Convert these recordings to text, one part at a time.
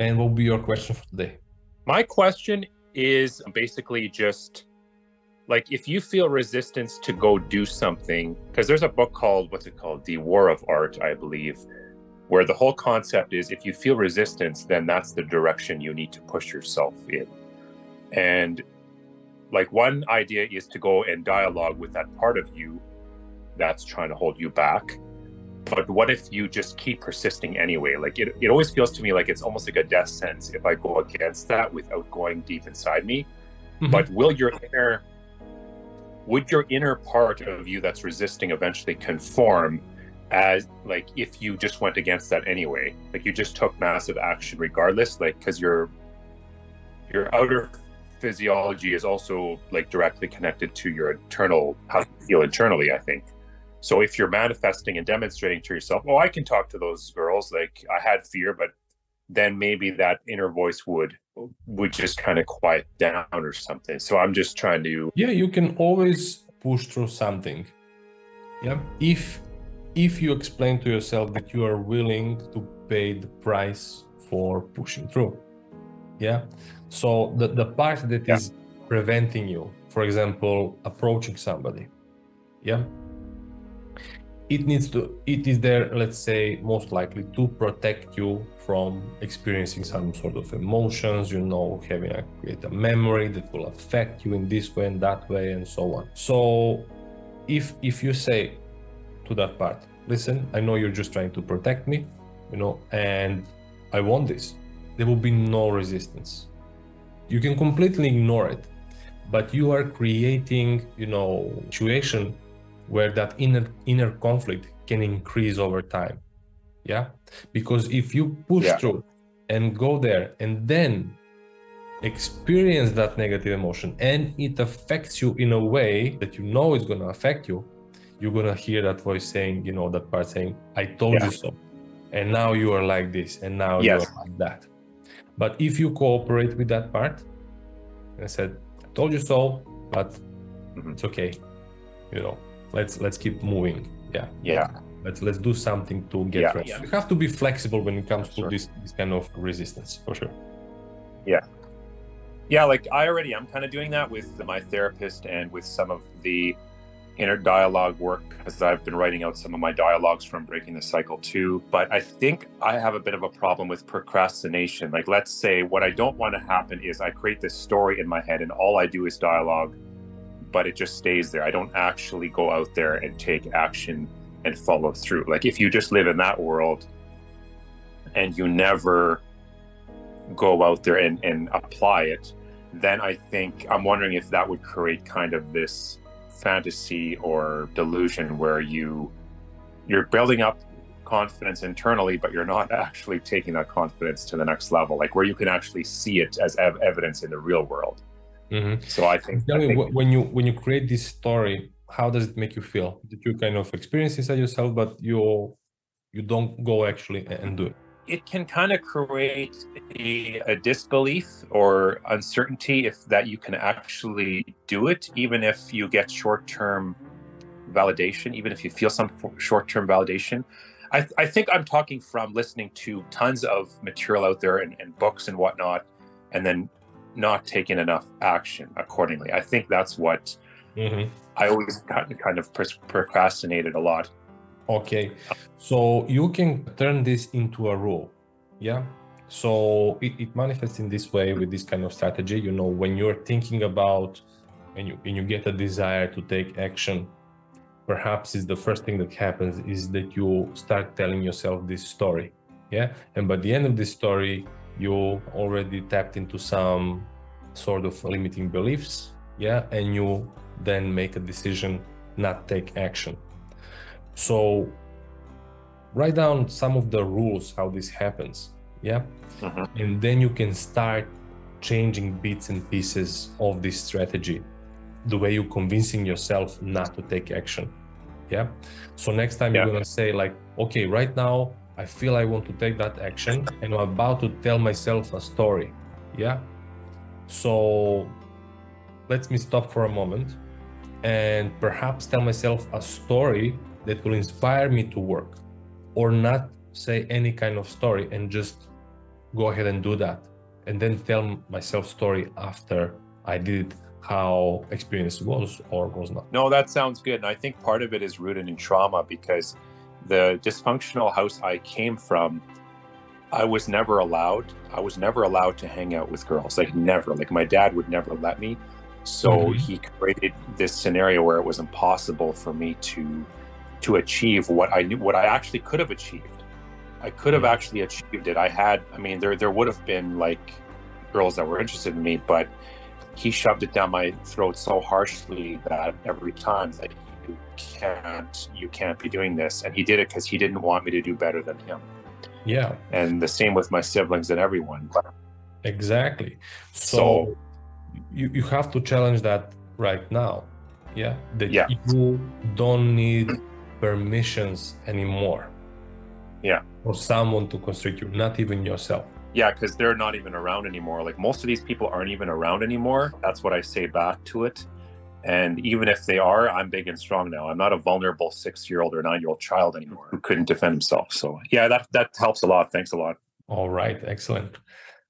And what will be your question for today? My question is basically just like, if you feel resistance to go do something, because there's a book called, what's it called? The War of Art, I believe, where the whole concept is if you feel resistance, then that's the direction you need to push yourself in. And like, one idea is to go and dialogue with that part of you that's trying to hold you back. But what if you just keep persisting anyway? Like, it always feels to me like it's almost like a death sentence if I go against that without going deep inside me. Mm-hmm. But would your inner part of you that's resisting eventually conform, as like if you just went against that anyway? Like, you just took massive action regardless, like, because your outer physiology is also like directly connected to your internal, how you feel internally, I think. So if you're manifesting and demonstrating to yourself, oh, I can talk to those girls, like, I had fear, but then maybe that inner voice would just kind of quiet down or something. So I'm just trying to... Yeah, you can always push through something. Yeah, if you explain to yourself that you are willing to pay the price for pushing through. Yeah, so the part that is preventing you, for example, approaching somebody, yeah, it is there, let's say, most likely to protect you from experiencing some sort of emotions, having create a memory that will affect you in this way and that way and so on. So if you say to that part, listen, I know you're just trying to protect me, and I want this, there will be no resistance. You can completely ignore it, but you are creating, situation where that inner conflict can increase over time. Yeah, because if you push through and go there and then experience that negative emotion and it affects you in a way that it's going to affect you, you're going to hear that voice saying, that part saying, I told you so, and now you are like this, and now you are like that. But if you cooperate with that part and said, I told you so, but it's okay, let's keep moving. Let's do something to get ready. You have to be flexible when it comes to this kind of resistance, for sure. Like, I'm kind of doing that with my therapist and with some of the inner dialogue work, because I've been writing out some of my dialogues from Breaking the Cycle too. But I think I have a bit of a problem with procrastination. Like, let's say what I don't want to happen is I create this story in my head and all I do is dialogue, but it just stays there. I don't actually go out there and take action and follow through. Like, if you just live in that world and you never go out there and apply it, then I think I'm wondering if that would create kind of this fantasy or delusion where you're building up confidence internally, but you're not actually taking that confidence to the next level, like where you can actually see it as evidence in the real world. Mm-hmm. So I think, when you create this story, how does it make you feel? That you kind of experience inside yourself, but you don't go actually and do it? It can kind of create a disbelief or uncertainty that you can actually do it, even if you get short-term validation, even if you feel some short-term validation. I think I'm talking from listening to tons of material out there and books and whatnot, and then not taking enough action accordingly. I think that's what I always kind of procrastinated a lot. Okay, so you can turn this into a rule. Yeah, so it manifests in this way with this kind of strategy. When you're thinking about and you get a desire to take action, perhaps is the first thing that happens is that you start telling yourself this story. Yeah, and by the end of this story, you already tapped into some sort of limiting beliefs. Yeah, and you then make a decision not take action. So write down some of the rules, how this happens. Yeah. And then you can start changing bits and pieces of this strategy, the way you're convincing yourself not to take action. Yeah. So next time you're going to say like, okay, right now I feel I want to take that action and I'm about to tell myself a story. Yeah. So let me stop for a moment and perhaps tell myself a story that will inspire me to work, or not say any kind of story and just go ahead and do that, and then tell myself story after I did it, how experience was or was not. No, that sounds good. And I think part of it is rooted in trauma, because the dysfunctional house I came from, I was never allowed to hang out with girls. Like never. Like my dad would never let me. So he created this scenario where it was impossible for me to achieve what I actually could have achieved. I could have actually achieved it. There would have been like girls that were interested in me, but he shoved it down my throat so harshly that every time that you can't be doing this. And he did it because he didn't want me to do better than him. Yeah. And the same with my siblings and everyone. Exactly. So you have to challenge that right now. Yeah. That you don't need permissions anymore. Yeah. For someone to constrict you, not even yourself. Yeah, because they're not even around anymore. Like most of these people aren't even around anymore. That's what I say back to it. And even if they are, I'm big and strong now. I'm not a vulnerable 6-year-old or 9-year-old child anymore who couldn't defend himself. So yeah, that helps a lot. Thanks a lot. All right. Excellent.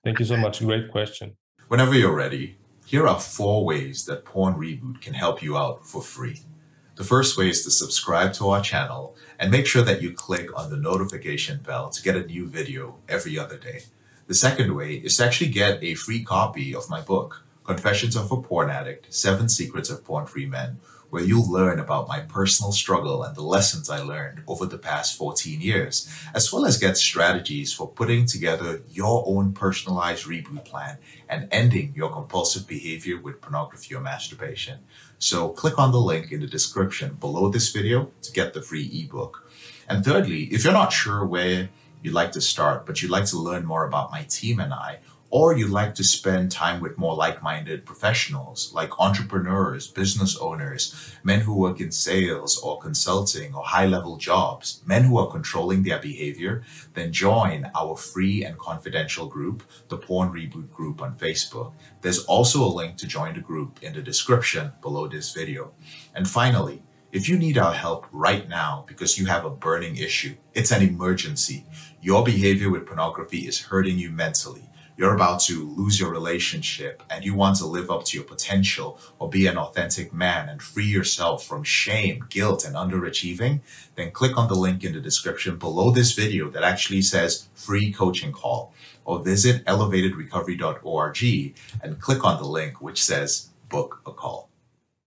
Thank you so much. Great question. Whenever you're ready, here are 4 ways that PornReboot can help you out for free. The first way is to subscribe to our channel and make sure that you click on the notification bell to get a new video every other day. The second way is to actually get a free copy of my book, Confessions of a Porn Addict, 7 Secrets of Porn-Free Men, where you'll learn about my personal struggle and the lessons I learned over the past 14 years, as well as get strategies for putting together your own personalized reboot plan and ending your compulsive behavior with pornography or masturbation. So click on the link in the description below this video to get the free ebook. And thirdly, if you're not sure where you'd like to start, but you'd like to learn more about my team and I, or you'd like to spend time with more like-minded professionals like entrepreneurs, business owners, men who work in sales or consulting or high-level jobs, men who are controlling their behavior, then join our free and confidential group, the PornReboot group on Facebook. There's also a link to join the group in the description below this video. And finally, if you need our help right now because you have a burning issue, it's an emergency. Your behavior with pornography is hurting you mentally. You're about to lose your relationship and you want to live up to your potential or be an authentic man and free yourself from shame, guilt, and underachieving, then click on the link in the description below this video that actually says free coaching call, or visit elevatedrecovery.org and click on the link which says book a call.